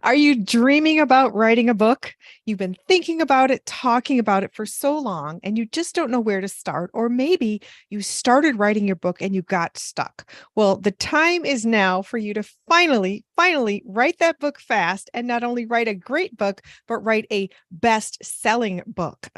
Are you dreaming about writing a book? You've been thinking about it, talking about it for so long, and you just don't know where to start. Or maybe you started writing your book and you got stuck. Well, the time is now for you to finally write that book fast and not only write a great book, but write a best-selling book.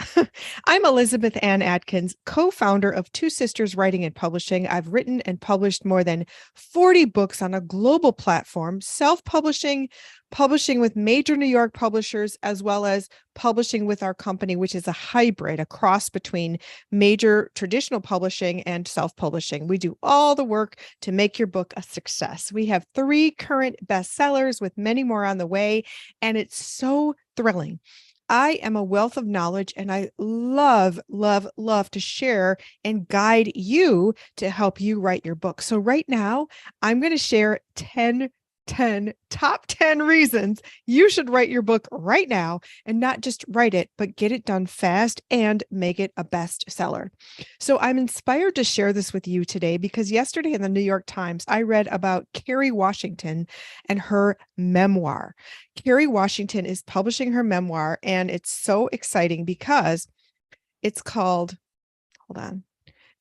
I'm Elizabeth Ann Atkins, co-founder of Two Sisters Writing and Publishing. I've written and published more than 40 books on a global platform, self-publishing, publishing with major New York publishers, as well as publishing with our company, which is a hybrid, a cross between major traditional publishing and self-publishing. We do all the work to make your book a success. We have 3 current bestsellers with many more on the way, and it's so thrilling. I am a wealth of knowledge, and I love to share and guide you to help you write your book. So right now, I'm going to share 10 top 10 reasons you should write your book right now, and not just write it, but get it done fast and make it a bestseller. So I'm inspired to share this with you today because yesterday in the New York Times, I read about Kerry Washington and her memoir. Kerry Washington is publishing her memoir, and it's so exciting because it's called, hold on.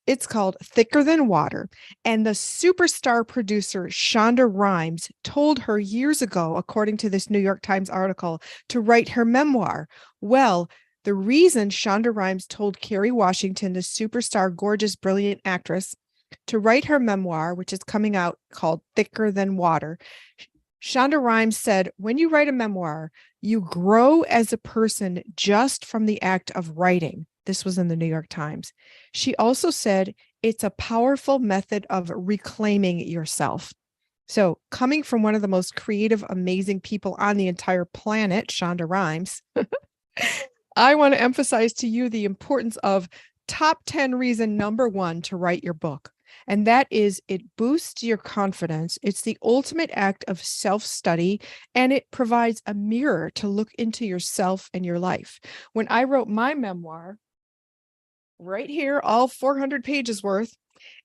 It's called Thicker Than Water. And the superstar producer, Shonda Rhimes, told her years ago, according to this New York Times article, to write her memoir. Well, the reason Shonda Rhimes told Kerry Washington, the superstar, gorgeous, brilliant actress, to write her memoir, which is coming out called Thicker Than Water, Shonda Rhimes said, when you write a memoir, you grow as a person just from the act of writing. This was in the New York Times. She also said it's a powerful method of reclaiming yourself. So, coming from one of the most creative, amazing people on the entire planet, Shonda Rhimes, I want to emphasize to you the importance of top 10 reason number 1 to write your book. And that is, it boosts your confidence. It's the ultimate act of self-study, and it provides a mirror to look into yourself and your life. When I wrote my memoir, right here, all 400 pages worth,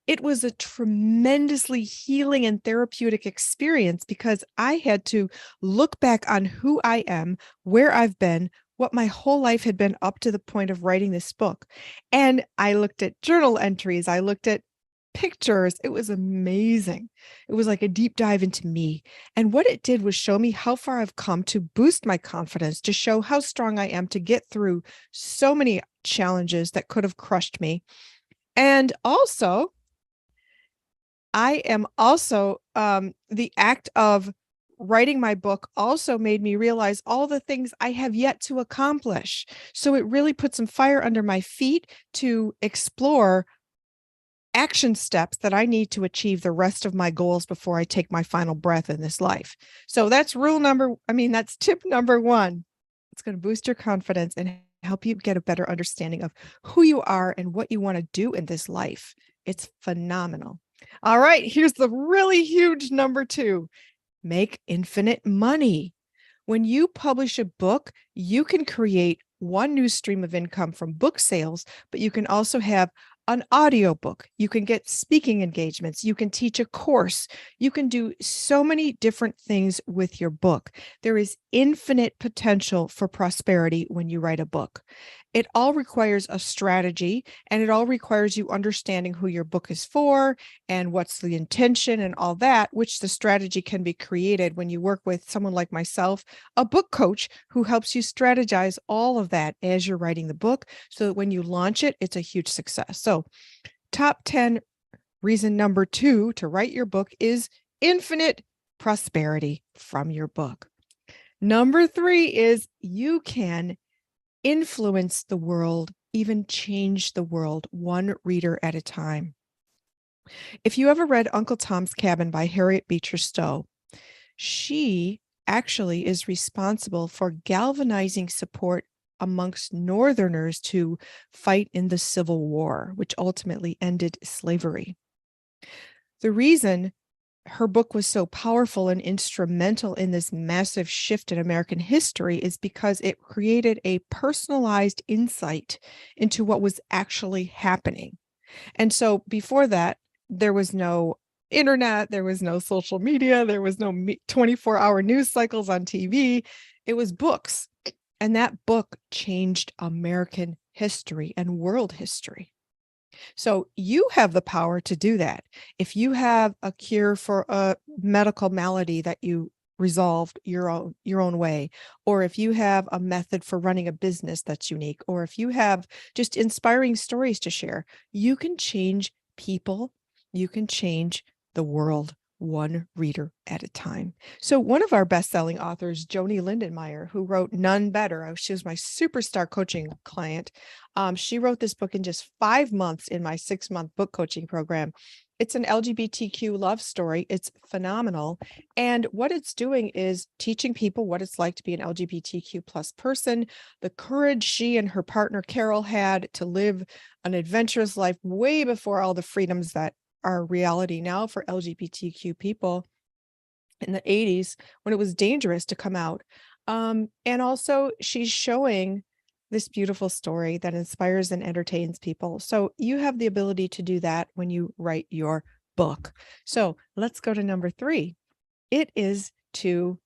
it was a tremendously healing and therapeutic experience because I had to look back on who I am, where I've been, what my whole life had been up to the point of writing this book. And I looked at journal entries, I looked at pictures. It was amazing. It was like a deep dive into me. And what it did was show me how far I've come, to boost my confidence, to show how strong I am to get through so many challenges that could have crushed me. And also, I am also, the act of writing my book also made me realize all the things I have yet to accomplish. So it really put some fire under my feet to explore action steps that I need to achieve the rest of my goals before I take my final breath in this life. So that's that's tip number 1. It's going to boost your confidence and help you get a better understanding of who you are and what you want to do in this life. It's phenomenal. All right, here's the really huge number 2. Make infinite money. When you publish a book, you can create one new stream of income from book sales, but you can also have an audiobook. You can get speaking engagements. You can teach a course. You can do so many different things with your book. There is infinite potential for prosperity when you write a book. It all requires a strategy, and it all requires you understanding who your book is for and what's the intention and all that, which the strategy can be created when you work with someone like myself, a book coach who helps you strategize all of that as you're writing the book so that when you launch it, it's a huge success. So top 10 reason number 2 to write your book is infinite prosperity from your book. Number 3 is you can influence the world, even change the world, one reader at a time. If you ever read Uncle Tom's Cabin by Harriet Beecher Stowe, she actually is responsible for galvanizing support amongst Northerners to fight in the Civil War, which ultimately ended slavery. The reason her book was so powerful and instrumental in this massive shift in American history is because it created a personalized insight into what was actually happening. And so before that, there was no internet, there was no social media, there was no 24-hour news cycles on TV. It was books. And that book changed American history and world history. So you have the power to do that. If you have a cure for a medical malady that you resolved your own way, or if you have a method for running a business that's unique, or if you have just inspiring stories to share, you can change people, you can change the world one reader at a time. So one of our best-selling authors, Joanie Lindenmeyer, who wrote Nun Better, she was my superstar coaching client. She wrote this book in just 5 months in my 6-month book coaching program. It's an LGBTQ love story. It's phenomenal. And what it's doing is teaching people what it's like to be an LGBTQ plus person, the courage she and her partner Carol had to live an adventurous life way before all the freedoms that are reality now for LGBTQ people in the 80s when it was dangerous to come out. And also she's showing this beautiful story that inspires and entertains people. So you have the ability to do that when you write your book. So let's go to number 3. It is to,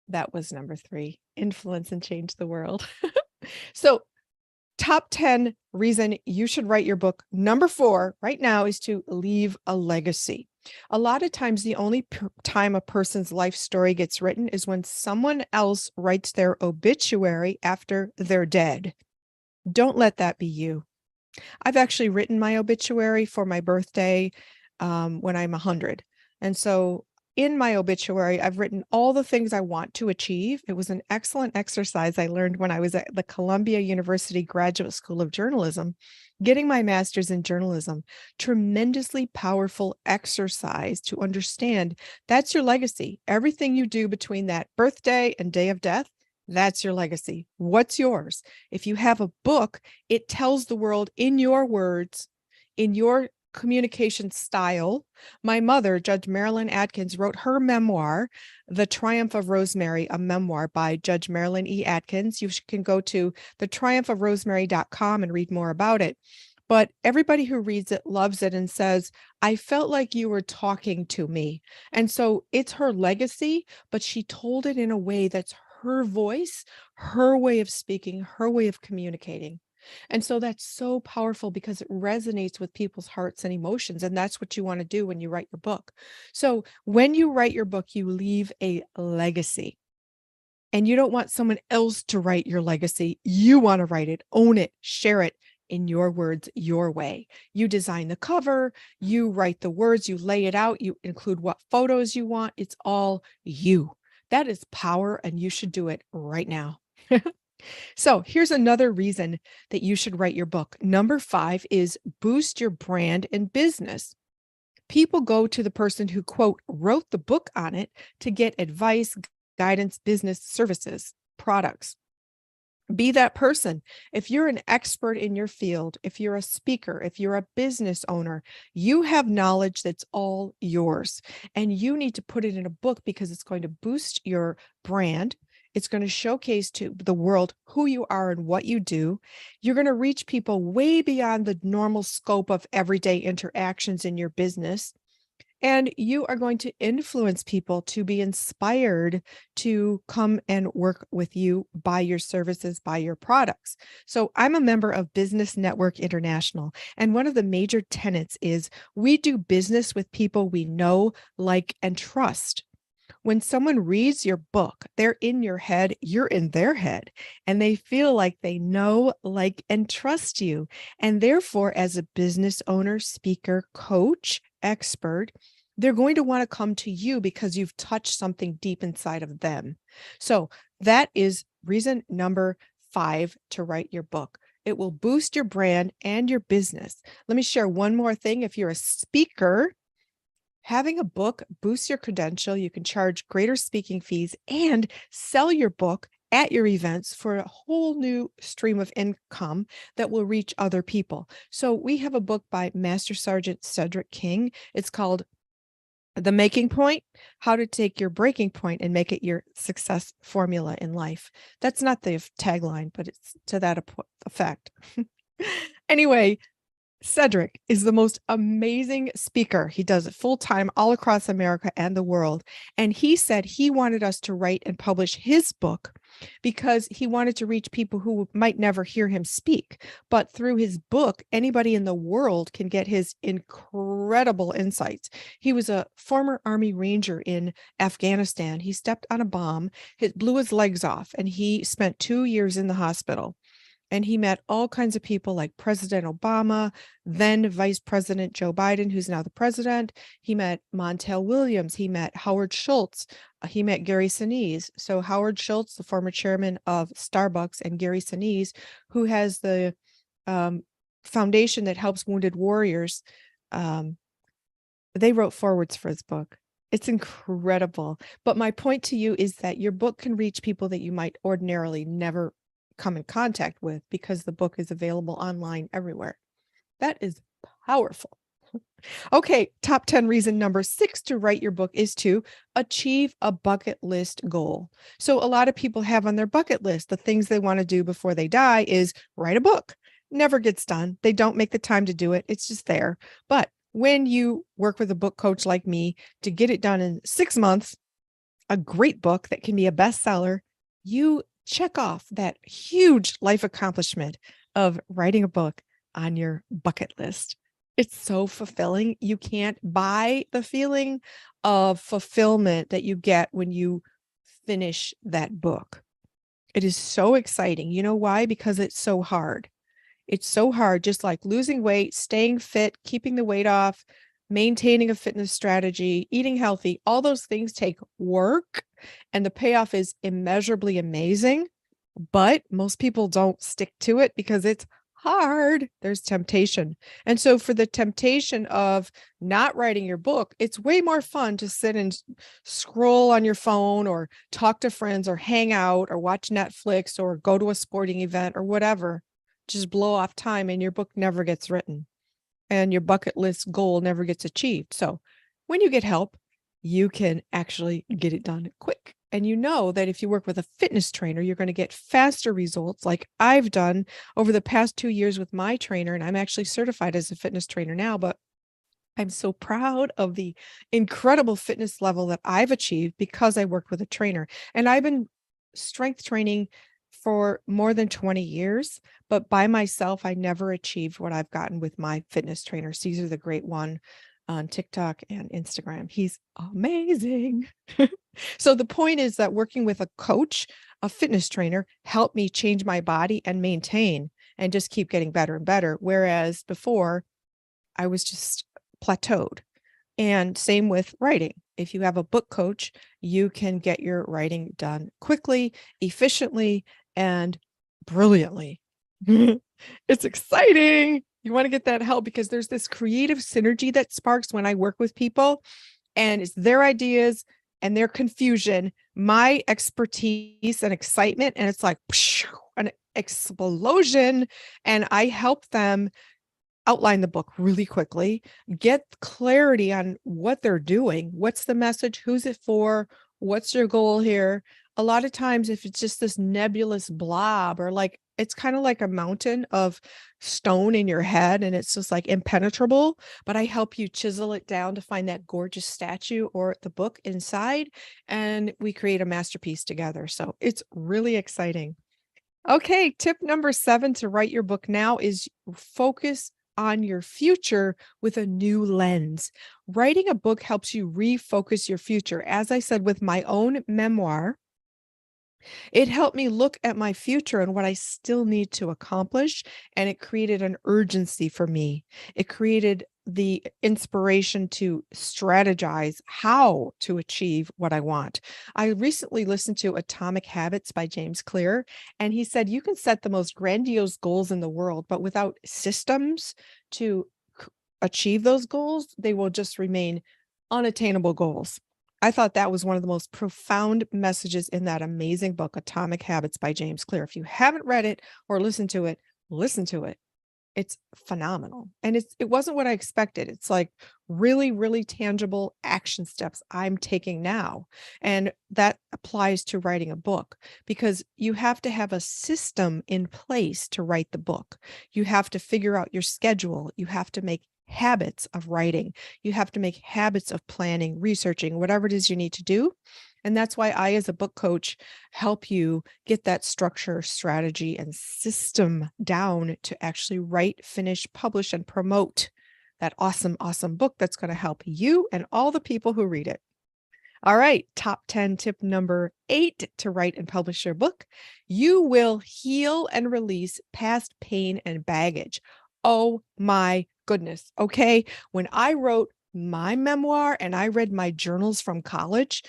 that was number 3, influence and change the world. So top 10 reason you should write your book. Number 4 right now is to leave a legacy. A lot of times the only time a person's life story gets written is when someone else writes their obituary after they're dead. Don't let that be you. I've actually written my obituary for my birthday when I'm 100. And so in my obituary, I've written all the things I want to achieve. It was an excellent exercise I learned when I was at the Columbia University Graduate School of Journalism, getting my master's in journalism. Tremendously powerful exercise to understand that's your legacy. Everything you do between that birthday and day of death, that's your legacy. What's yours? If you have a book, it tells the world in your words, in your communication style. My mother, Judge Marilyn Atkins, wrote her memoir, The Triumph of Rosemary, a memoir by Judge Marilyn E. Atkins. You can go to thetriumphofrosemary.com and read more about it. But everybody who reads it loves it and says, I felt like you were talking to me. And so it's her legacy, but she told it in a way that's her voice, her way of speaking, her way of communicating. And so that's so powerful because it resonates with people's hearts and emotions. And that's what you want to do when you write your book. So when you write your book, you leave a legacy. And you don't want someone else to write your legacy. You want to write it, own it, share it in your words, your way. You design the cover, you write the words, you lay it out, you include what photos you want. It's all you. That is power, and you should do it right now. So here's another reason that you should write your book. Number 5 is boost your brand and business. People go to the person who, quote, wrote the book on it to get advice, guidance, business, services, products. Be that person. If you're an expert in your field, if you're a speaker, if you're a business owner, you have knowledge that's all yours. And you need to put it in a book because it's going to boost your brand. It's going to showcase to the world who you are and what you do. You're going to reach people way beyond the normal scope of everyday interactions in your business. And you are going to influence people to be inspired to come and work with you, buy your services, buy your products. So I'm a member of Business Network International. And one of the major tenets is we do business with people we know, like, and trust. When someone reads your book, they're in your head, you're in their head, and they feel like they know, like, and trust you. And therefore, as a business owner, speaker, coach, expert, they're going to want to come to you because you've touched something deep inside of them. So that is reason number 5 to write your book. It will boost your brand and your business. Let me share one more thing. If you're a speaker, having a book boosts your credential. You can charge greater speaking fees and sell your book at your events for a whole new stream of income that will reach other people. So we have a book by Master Sergeant Cedric King. It's called The Making Point, How to Take Your Breaking Point and Make It Your Success Formula in Life. That's not the tagline, but it's to that effect. Anyway, Cedric is the most amazing speaker. He does it full time all across America and the world. And he said he wanted us to write and publish his book because he wanted to reach people who might never hear him speak. But through his book, anybody in the world can get his incredible insights. He was a former Army Ranger in Afghanistan. He stepped on a bomb, blew his legs off, and he spent 2 years in the hospital. And he met all kinds of people like President Obama, then Vice President Joe Biden, who's now the president. He met Montel Williams. He met Howard Schultz. He met Gary Sinise. So Howard Schultz, the former chairman of Starbucks, and Gary Sinise, who has the foundation that helps wounded warriors. They wrote forwards for his book. It's incredible. But my point to you is that your book can reach people that you might ordinarily never come in contact with because the book is available online everywhere. That is powerful. Okay, top 10 reason number 6 to write your book is to achieve a bucket list goal. So a lot of people have on their bucket list the things they want to do before they die is write a book. Never gets done. They don't make the time to do it. It's just there. But when you work with a book coach like me to get it done in 6 months, a great book that can be a bestseller, you check off that huge life accomplishment of writing a book on your bucket list. It's so fulfilling. You can't buy the feeling of fulfillment that you get when you finish that book. It is so exciting. You know why? Because it's so hard. It's so hard, just like losing weight, staying fit, keeping the weight off, maintaining a fitness strategy, eating healthy. All those things take work, and the payoff is immeasurably amazing. But most people don't stick to it because it's hard. There's temptation. And so for the temptation of not writing your book, it's way more fun to sit and scroll on your phone or talk to friends or hang out or watch Netflix or go to a sporting event or whatever. Just blow off time and your book never gets written and your bucket list goal never gets achieved. So when you get help, you can actually get it done quick. And you know that if you work with a fitness trainer, you're going to get faster results like I've done over the past 2 years with my trainer. And I'm actually certified as a fitness trainer now, but I'm so proud of the incredible fitness level that I've achieved because I worked with a trainer. And I've been strength training for more than 20 years, but by myself, I never achieved what I've gotten with my fitness trainer, Caesar the Great One, on TikTok and Instagram. He's amazing. So the point is that working with a coach, a fitness trainer, helped me change my body and maintain and just keep getting better and better. Whereas before, I was just plateaued. And same with writing. If you have a book coach, you can get your writing done quickly, efficiently, and brilliantly. It's exciting. You want to get that help because there's this creative synergy that sparks when I work with people, and it's their ideas and their confusion, my expertise and excitement, and it's like an explosion. And I help them outline the book really quickly, get clarity on what they're doing. What's the message? Who's it for? What's your goal here? A lot of times, if it's just this nebulous blob or like, it's kind of like a mountain of stone in your head and it's just like impenetrable, but I help you chisel it down to find that gorgeous statue or the book inside, and we create a masterpiece together. So it's really exciting. Okay, tip number 7 to write your book now is focus on your future with a new lens. Writing a book helps you refocus your future. As I said, with my own memoir, it helped me look at my future and what I still need to accomplish, and it created an urgency for me. It created the inspiration to strategize how to achieve what I want. I recently listened to Atomic Habits by James Clear, and he said you can set the most grandiose goals in the world, but without systems to achieve those goals, they will just remain unattainable goals. I thought that was one of the most profound messages in that amazing book, Atomic Habits by James Clear. If you haven't read it or listened to it, listen to it. It's phenomenal. And it wasn't what I expected. It's like really, really tangible action steps I'm taking now. And that applies to writing a book, because you have to have a system in place to write the book. You have to figure out your schedule. You have to make habits of writing. You have to make habits of planning, researching, whatever it is you need to do. And that's why I, as a book coach, help you get that structure, strategy, and system down to actually write, finish, publish, and promote that awesome, awesome book that's going to help you and all the people who read it. All right, top 10 tip number 8 to write and publish your book. You will heal and release past pain and baggage. Oh my goodness. Okay. When I wrote my memoir and I read my journals from college,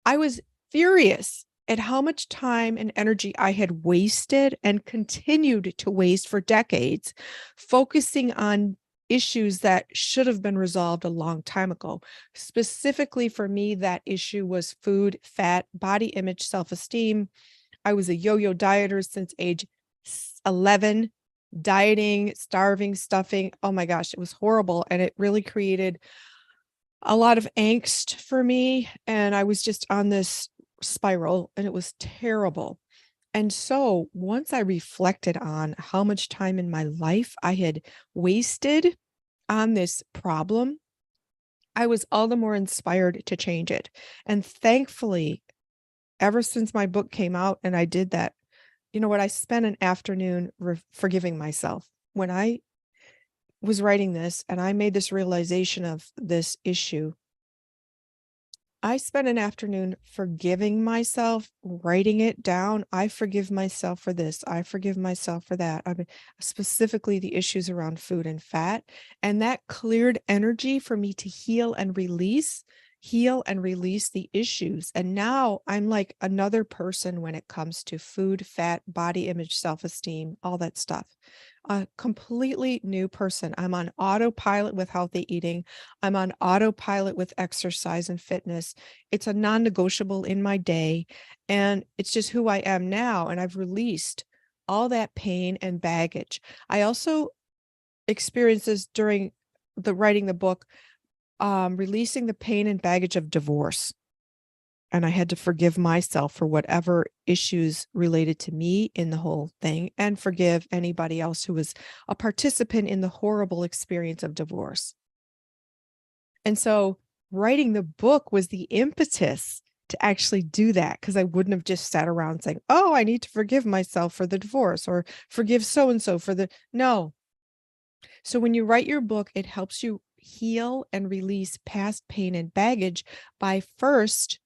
I was furious at how much time and energy I had wasted and continued to waste for decades, focusing on issues that should have been resolved a long time ago. Specifically for me, that issue was food, fat, body image, self-esteem. I was a yo-yo dieter since age 11, dieting, starving, stuffing. Oh my gosh, it was horrible. And it really created a lot of angst for me. And I was just on this spiral, and it was terrible. And so once I reflected on how much time in my life I had wasted on this problem, I was all the more inspired to change it. And thankfully, ever since my book came out and I did that, you know what, I spent an afternoon forgiving myself. When I was writing this and I made this realization of this issue, I spent an afternoon forgiving myself, writing it down. I forgive myself for this. I forgive myself for that. I mean, specifically the issues around food and fat. And that cleared energy for me to heal and release the issues. And now I'm like another person when it comes to food, fat, body image, self-esteem, all that stuff. A completely new person. I'm on autopilot with healthy eating. I'm on autopilot with exercise and fitness. It's a non-negotiable in my day, and it's just who I am now. And I've released all that pain and baggage. I also experienced this during writing the book, releasing the pain and baggage of divorce. And I had to forgive myself for whatever issues related to me in the whole thing, and forgive anybody else who was a participant in the horrible experience of divorce. And so writing the book was the impetus to actually do that, because I wouldn't have just sat around saying, oh, I need to forgive myself for the divorce or forgive so-and-so for the, no. So when you write your book, it helps you heal and release past pain and baggage by first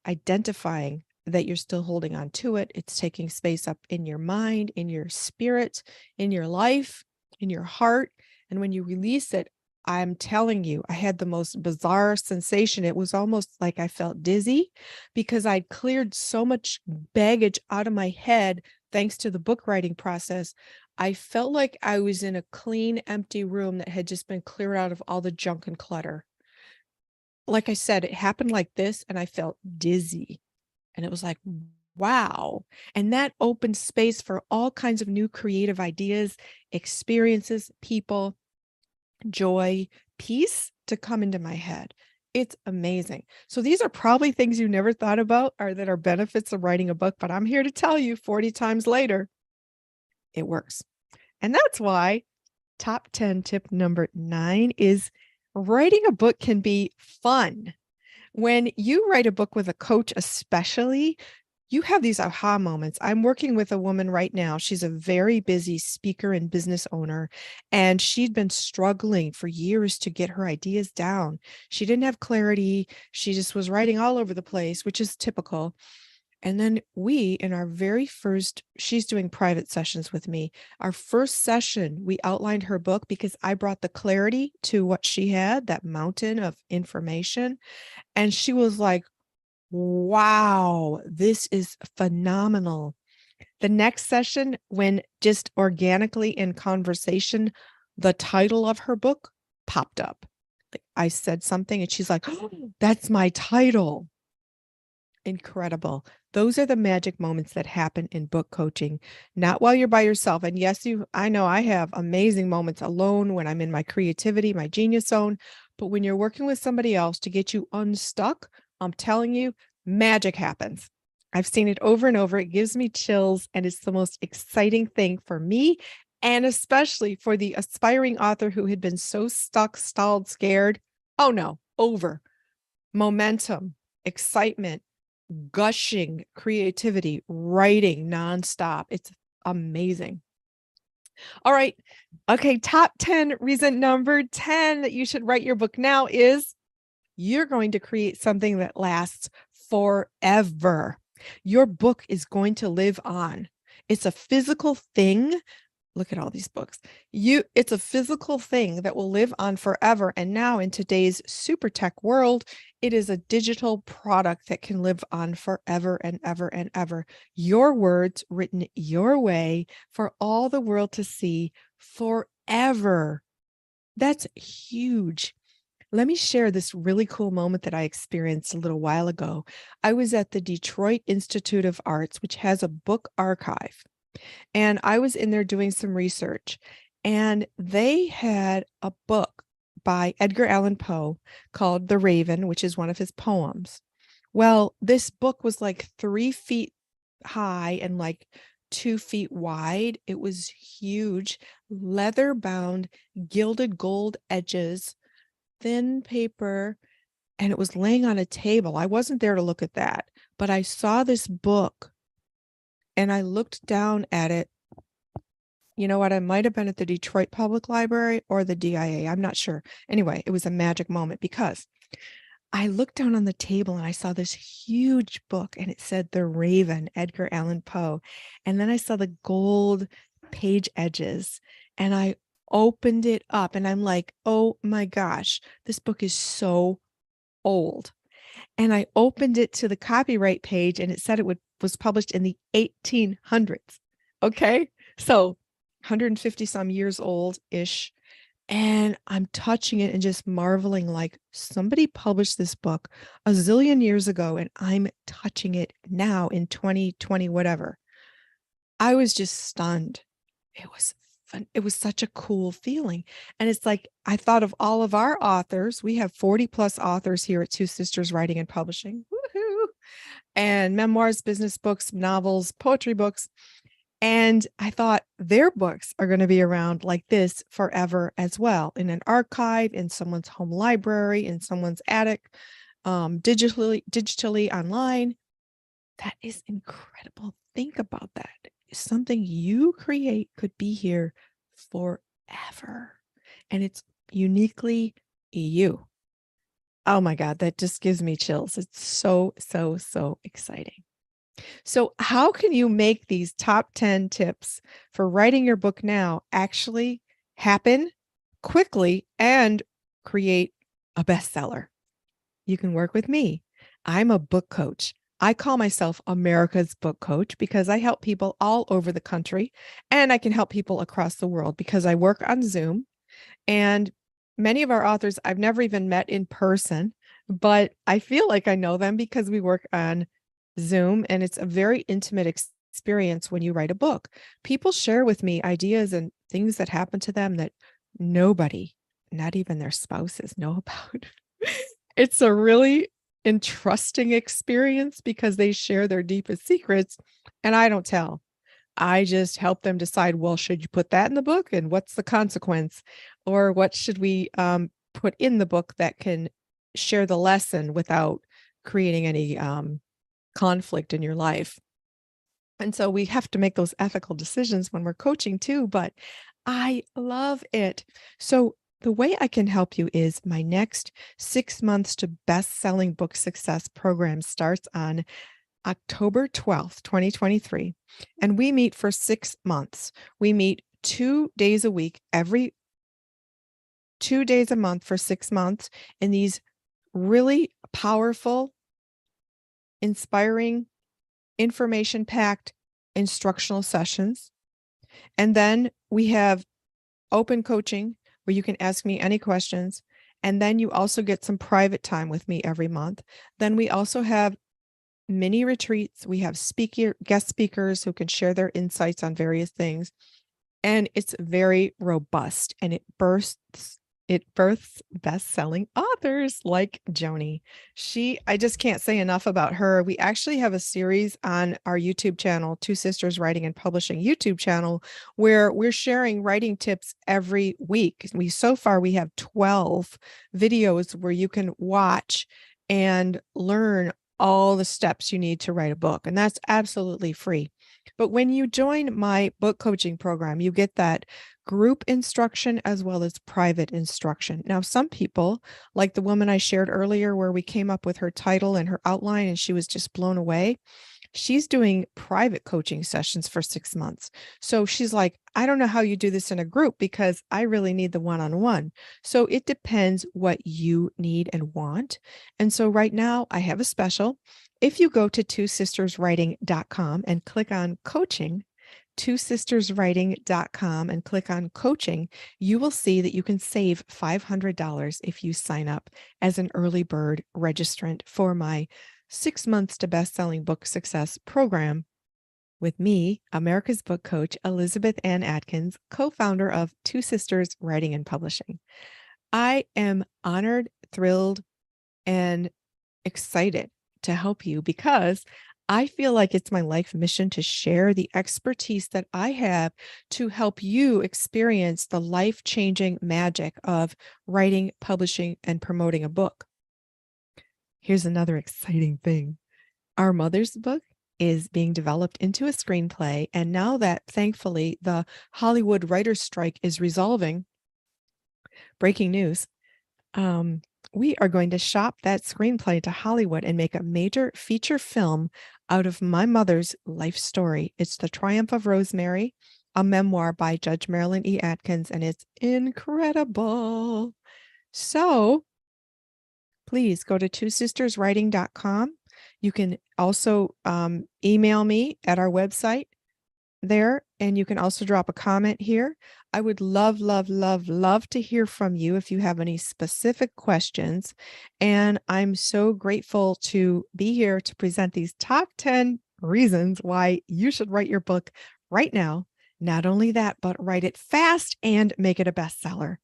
identifying that you're still holding on to it. It's taking space up in your mind, in your spirit, in your life, in your heart. And when you release it, I'm telling you, I had the most bizarre sensation. It was almost like I felt dizzy, because I'd cleared so much baggage out of my head thanks to the book writing process. I felt like I was in a clean, empty room that had just been cleared out of all the junk and clutter. Like I said, it happened like this, and I felt dizzy, and it was like, wow. And that opened space for all kinds of new creative ideas, experiences, people, joy, peace to come into my head. It's amazing. So these are probably things you never thought about, or that are benefits of writing a book, but I'm here to tell you 40 times later, it works. And that's why top 10 tip number 9 is writing a book can be fun. When you write a book with a coach, especially, you have these aha moments. I'm working with a woman right now. She's a very busy speaker and business owner, and she'd been struggling for years to get her ideas down. She didn't have clarity. She just was writing all over the place, which is typical. And then in our very first, she's doing private sessions with me. Our first session, we outlined her book, because I brought the clarity to what she had, that mountain of information. And she was like, wow, this is phenomenal. The next session, when just organically in conversation, the title of her book popped up. I said something and she's like, oh, that's my title. Incredible. Those are the magic moments that happen in book coaching, not while you're by yourself. And yes, I know I have amazing moments alone when I'm in my creativity, my genius zone, but when you're working with somebody else to get you unstuck, I'm telling you, magic happens. I've seen it over and over. It gives me chills, and it's the most exciting thing for me, and especially for the aspiring author who had been so stuck, stalled, scared. Oh no, over. Momentum, excitement, gushing creativity, writing nonstop. It's amazing. All right. Okay. Top 10 reason number 10 that you should write your book now is you're going to create something that lasts forever. Your book is going to live on. It's a physical thing. Look at all these books. It's a physical thing that will live on forever. And now in today's super tech world, it is a digital product that can live on forever and ever and ever. Your words written your way for all the world to see forever. That's huge. Let me share this really cool moment that I experienced a little while ago. I was at the Detroit Institute of Arts, which has a book archive. And I was in there doing some research, and they had a book by Edgar Allan Poe called The Raven, which is one of his poems. Well, this book was like 3 feet high and like 2 feet wide. It was huge, leather bound, gilded gold edges, thin paper, and it was laying on a table. I wasn't there to look at that, but I saw this book and I looked down at it. You know what? I might have been at the Detroit Public Library or the DIA. I'm not sure. Anyway, it was a magic moment because I looked down on the table and I saw this huge book and it said The Raven, Edgar Allan Poe. And then I saw the gold page edges and I opened it up and I'm like, oh my gosh, this book is so old. And I opened it to the copyright page and it said it was published in the 1800s. Okay. So 150 some years old-ish. And I'm touching it and just marveling like somebody published this book a zillion years ago and I'm touching it now in 2020, whatever. I was just stunned. It was fun. It was such a cool feeling. And it's like, I thought of all of our authors. We have 40 plus authors here at Two Sisters Writing and Publishing. Woohoo! And memoirs, business books, novels, poetry books. And I thought their books are going to be around like this forever as well, in an archive, in someone's home library, in someone's attic, digitally online. That is incredible. Think about that. Something you create could be here forever. And it's uniquely you. Oh my God, that just gives me chills. It's so, so, so exciting. So how can you make these top 10 tips for writing your book now actually happen quickly and create a bestseller? You can work with me. I'm a book coach. I call myself America's book coach because I help people all over the country and I can help people across the world because I work on Zoom. And many of our authors I've never even met in person, but I feel like I know them because we work on Zoom, and it's a very intimate experience when you write a book. People share with me ideas and things that happen to them that nobody, not even their spouses, know about. It's a really interesting experience because they share their deepest secrets, and I don't tell. I just help them decide, well, should you put that in the book? And what's the consequence? Or what should we put in the book that can share the lesson without creating any conflict in your life? And so we have to make those ethical decisions when we're coaching too, but I love it. So the way I can help you is my next 6 months to best-selling book success program starts on October 12th, 2023. And we meet for 6 months. We meet 2 days a week, every 2 days a month for 6 months in these really powerful, inspiring, information-packed instructional sessions. And then we have open coaching where you can ask me any questions. And then you also get some private time with me every month. Then we also have mini retreats. We have guest speakers who can share their insights on various things. And it's very robust and it bursts It births best-selling authors like Joanie. I just can't say enough about her. We actually have a series on our YouTube channel, Two Sisters Writing and Publishing YouTube channel, where we're sharing writing tips every week. So far we have 12 videos where you can watch and learn all the steps you need to write a book, and that's absolutely free. But when you join my book coaching program, you get that group instruction as well as private instruction. Now, some people, like the woman I shared earlier, where we came up with her title and her outline, and she was just blown away. She's doing private coaching sessions for 6 months. So she's like, I don't know how you do this in a group because I really need the one-on-one. So it depends what you need and want. And so right now I have a special. If you go to twosisterswriting.com and click on coaching, twosisterswriting.com and click on coaching, you will see that you can save $500 if you sign up as an early bird registrant for my 6 months to best-selling book success program with me, America's book coach, Elizabeth Ann Atkins, co-founder of Two Sisters Writing and Publishing. I am honored, thrilled, and excited to help you because I feel like it's my life mission to share the expertise that I have to help you experience the life-changing magic of writing, publishing, and promoting a book. Here's another exciting thing. Our mother's book is being developed into a screenplay, and now that, thankfully, the Hollywood writers' strike is resolving, breaking news, we are going to shop that screenplay to Hollywood and make a major feature film out of my mother's life story. It's The Triumph of Rosemary, a memoir by Judge Marilyn E. Atkins, and it's incredible. So please go to twosisterswriting.com. You can also email me at our website there, and you can also drop a comment here. I would love, love, love, love to hear from you if you have any specific questions. And I'm so grateful to be here to present these top 10 reasons why you should write your book right now. Not only that, but write it fast and make it a bestseller.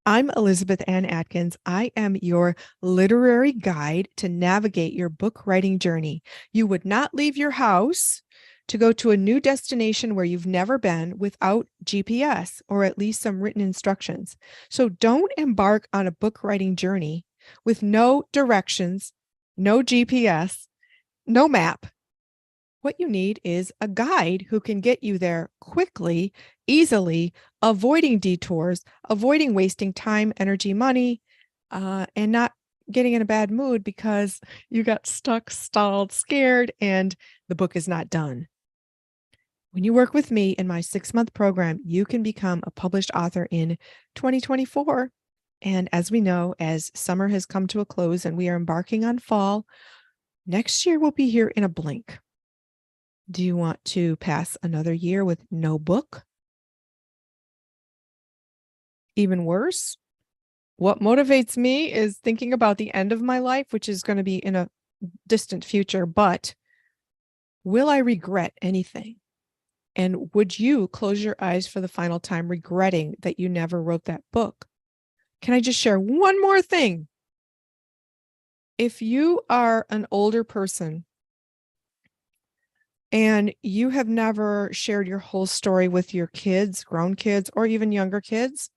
I'm Elizabeth Ann Atkins. I am your literary guide to navigate your book writing journey. You would not leave your house to go to a new destination where you've never been without GPS or at least some written instructions. So don't embark on a book writing journey with no directions, no GPS, no map. What you need is a guide who can get you there quickly, easily, avoiding detours, avoiding wasting time, energy, money, and not getting in a bad mood because you got stuck, stalled, scared, and the book is not done. When you work with me in my 6-month program, you can become a published author in 2024. And as we know, as summer has come to a close and we are embarking on fall, next year will be here in a blink. Do you want to pass another year with no book? Even worse, what motivates me is thinking about the end of my life, which is going to be in a distant future, but will I regret anything? And would you close your eyes for the final time regretting that you never wrote that book? Can I just share one more thing? If you are an older person and you have never shared your whole story with your kids, grown kids, or even younger kids,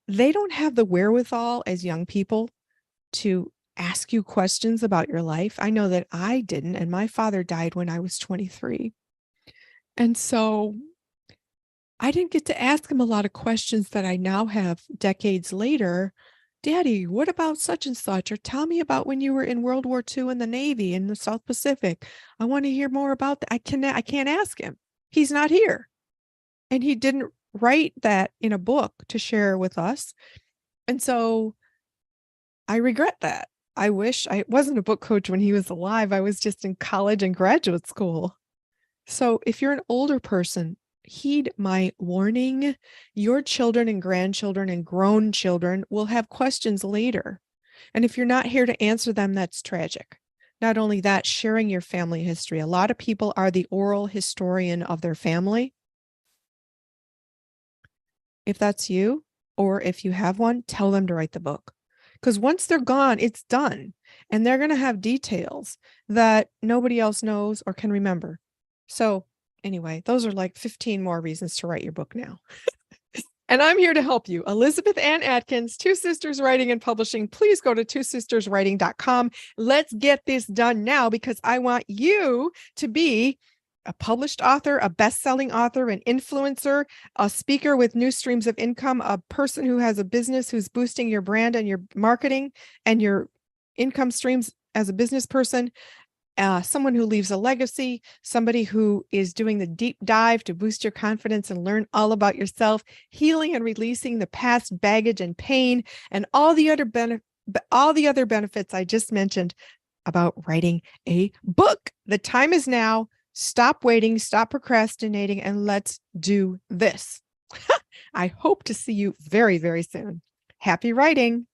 they don't have the wherewithal as young people to ask you questions about your life. I know that I didn't, and my father died when I was 23. And so I didn't get to ask him a lot of questions that I now have decades later. Daddy, what about such and such? Or tell me about when you were in World War II in the Navy in the South Pacific. I want to hear more about that. I can't ask him. He's not here. And he didn't write that in a book to share with us. And so I regret that. I wish I wasn't a book coach when he was alive. I was just in college and graduate school. So if you're an older person, heed my warning. Your children and grandchildren and grown children will have questions later. And if you're not here to answer them, that's tragic. Not only that, sharing your family history. A lot of people are the oral historian of their family. If that's you, Or if you have one, tell them to write the book. Because once they're gone, it's done. And they're going to have details that nobody else knows or can remember. So anyway, those are like 15 more reasons to write your book now. And I'm here to help you. Elizabeth Ann Atkins, Two Sisters Writing and Publishing. Please go to twosisterswriting.com. Let's get this done now because I want you to be a published author, a best-selling author, an influencer, a speaker with new streams of income, a person who has a business who's boosting your brand and your marketing and your income streams as a business person. Someone who leaves a legacy, somebody who is doing the deep dive to boost your confidence and learn all about yourself, healing and releasing the past baggage and pain, and all the other benefits I just mentioned about writing a book. The time is now. Stop waiting, stop procrastinating, and let's do this. I hope to see you very, very soon. Happy writing.